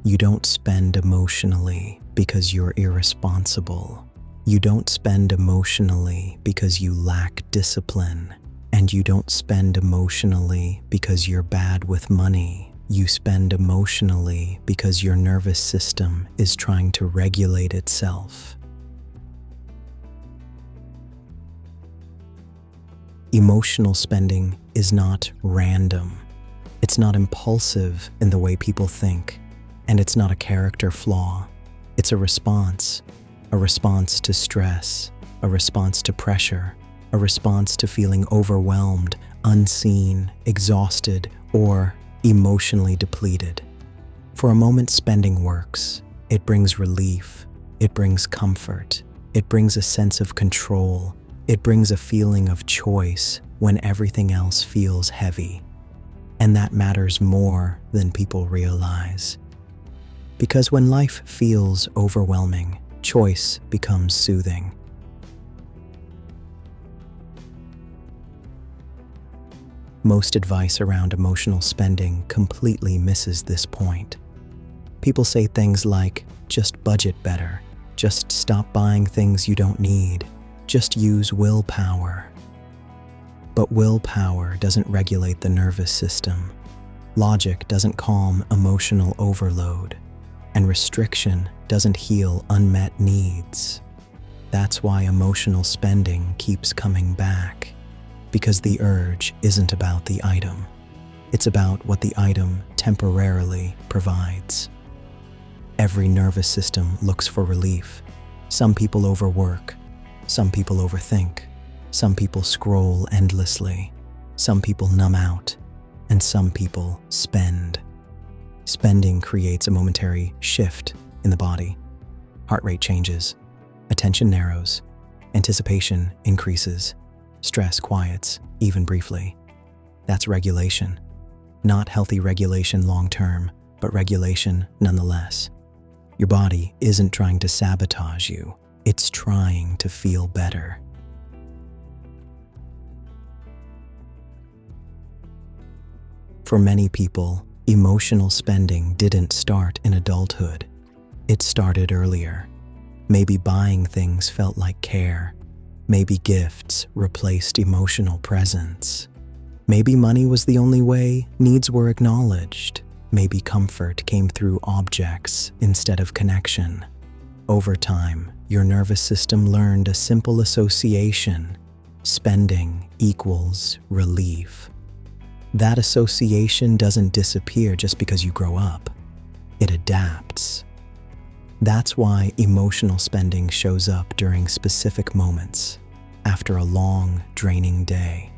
You don't spend emotionally because you're irresponsible. You don't spend emotionally because you lack discipline. And you don't spend emotionally because you're bad with money. You spend emotionally because your nervous system is trying to regulate itself. Emotional spending is not random. It's not impulsive in the way people think, and it's not a character flaw. It's a response to stress, a response to pressure, a response to feeling overwhelmed, unseen, exhausted, or emotionally depleted. For a moment, spending works. It brings relief. It brings comfort. It brings a sense of control. It brings a feeling of choice when everything else feels heavy. And that matters more than people realize. Because when life feels overwhelming, choice becomes soothing. Most advice around emotional spending completely misses this point. People say things like, just budget better, just stop buying things you don't need, just use willpower. But willpower doesn't regulate the nervous system. Logic doesn't calm emotional overload, and restriction doesn't heal unmet needs. That's why emotional spending keeps coming back. Because the urge isn't about the item. It's about what the item temporarily provides. Every nervous system looks for relief. Some people overwork. Some people overthink. Some people scroll endlessly. Some people numb out. And some people spend. Spending creates a momentary shift in the body. Heart rate changes. Attention narrows. Anticipation increases. Stress quiets, even briefly. That's regulation. Not healthy regulation long-term, but regulation nonetheless. Your body isn't trying to sabotage you. It's trying to feel better. For many people, emotional spending didn't start in adulthood. It started earlier. Maybe buying things felt like care. Maybe gifts replaced emotional presence. Maybe money was the only way needs were acknowledged. Maybe comfort came through objects instead of connection. Over time, your nervous system learned a simple association. Spending equals relief. That association doesn't disappear just because you grow up. It adapts. That's why emotional spending shows up during specific moments, after a long, draining day,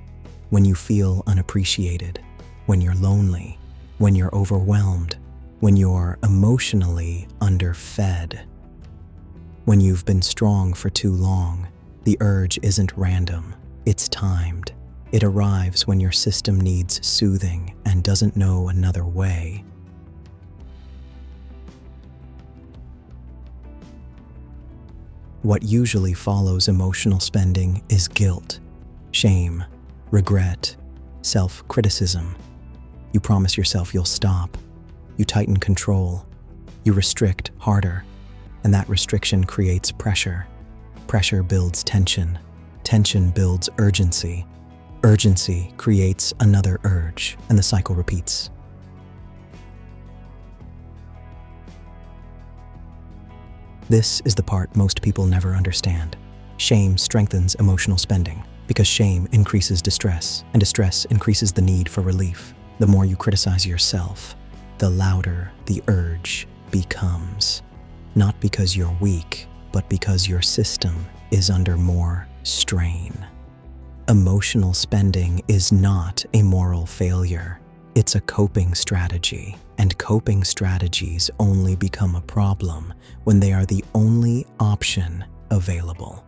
when you feel unappreciated, when you're lonely, when you're overwhelmed, when you're emotionally underfed. When you've been strong for too long, the urge isn't random, it's timed. It arrives when your system needs soothing and doesn't know another way. What usually follows emotional spending is guilt, shame, regret, self-criticism. You promise yourself you'll stop. You tighten control. You restrict harder. And that restriction creates pressure. Pressure builds tension. Tension builds urgency. Urgency creates another urge, and the cycle repeats. This is the part most people never understand. Shame strengthens emotional spending because shame increases distress, and distress increases the need for relief. The more you criticize yourself, the louder the urge becomes. Not because you're weak, but because your system is under more strain. Emotional spending is not a moral failure. It's a coping strategy, and coping strategies only become a problem when they are the only option available.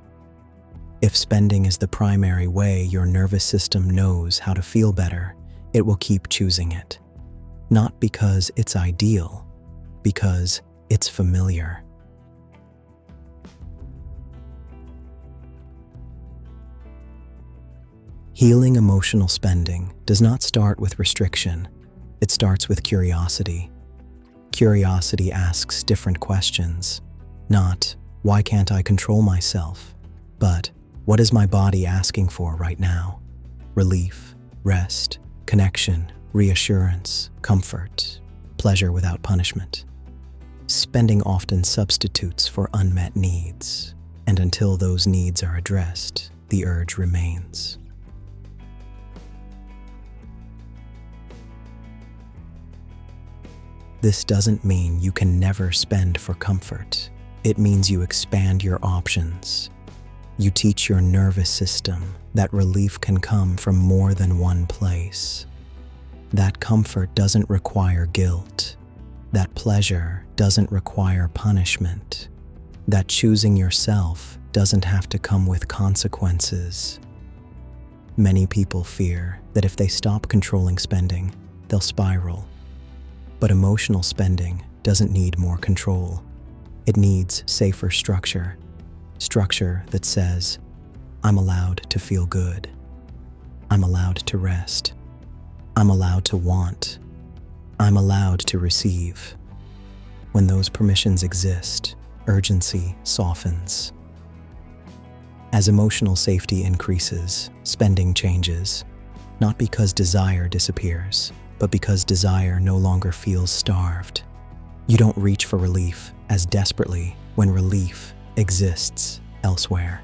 If spending is the primary way your nervous system knows how to feel better, it will keep choosing it. Not because it's ideal, because it's familiar. Healing emotional spending does not start with restriction. It starts with curiosity. Curiosity asks different questions. Not, why can't I control myself? But, what is my body asking for right now? Relief, rest, connection, reassurance, comfort, pleasure without punishment. Spending often substitutes for unmet needs, and until those needs are addressed, the urge remains. This doesn't mean you can never spend for comfort. It means you expand your options. You teach your nervous system that relief can come from more than one place. That comfort doesn't require guilt. That pleasure doesn't require punishment. That choosing yourself doesn't have to come with consequences. Many people fear that if they stop controlling spending, they'll spiral. But emotional spending doesn't need more control. It needs safer structure. Structure that says, I'm allowed to feel good. I'm allowed to rest. I'm allowed to want. I'm allowed to receive. When those permissions exist, urgency softens. As emotional safety increases, spending changes, not because desire disappears, but because desire no longer feels starved. You don't reach for relief as desperately when relief exists elsewhere.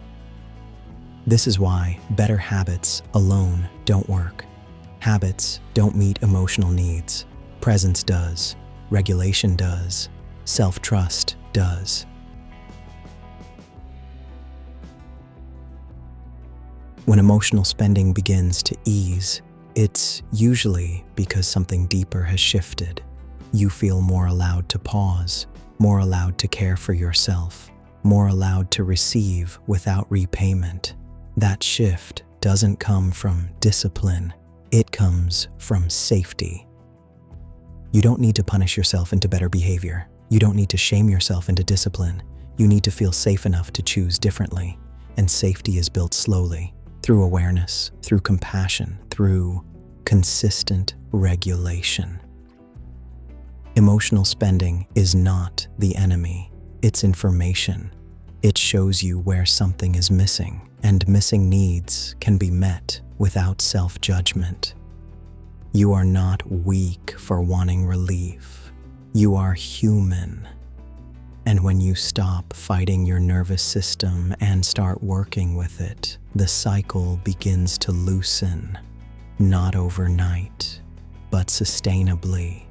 This is why better habits alone don't work. Habits don't meet emotional needs. Presence does. Regulation does. Self-trust does. When emotional spending begins to ease, it's usually because something deeper has shifted. You feel more allowed to pause, more allowed to care for yourself, more allowed to receive without repayment. That shift doesn't come from discipline, it comes from safety. You don't need to punish yourself into better behavior. You don't need to shame yourself into discipline. You need to feel safe enough to choose differently. And safety is built slowly, through awareness, through compassion, through consistent regulation. Emotional spending is not the enemy. It's information. It shows you where something is missing, and missing needs can be met without self-judgment. You are not weak for wanting relief. You are human. And when you stop fighting your nervous system and start working with it, the cycle begins to loosen. Not overnight, but sustainably.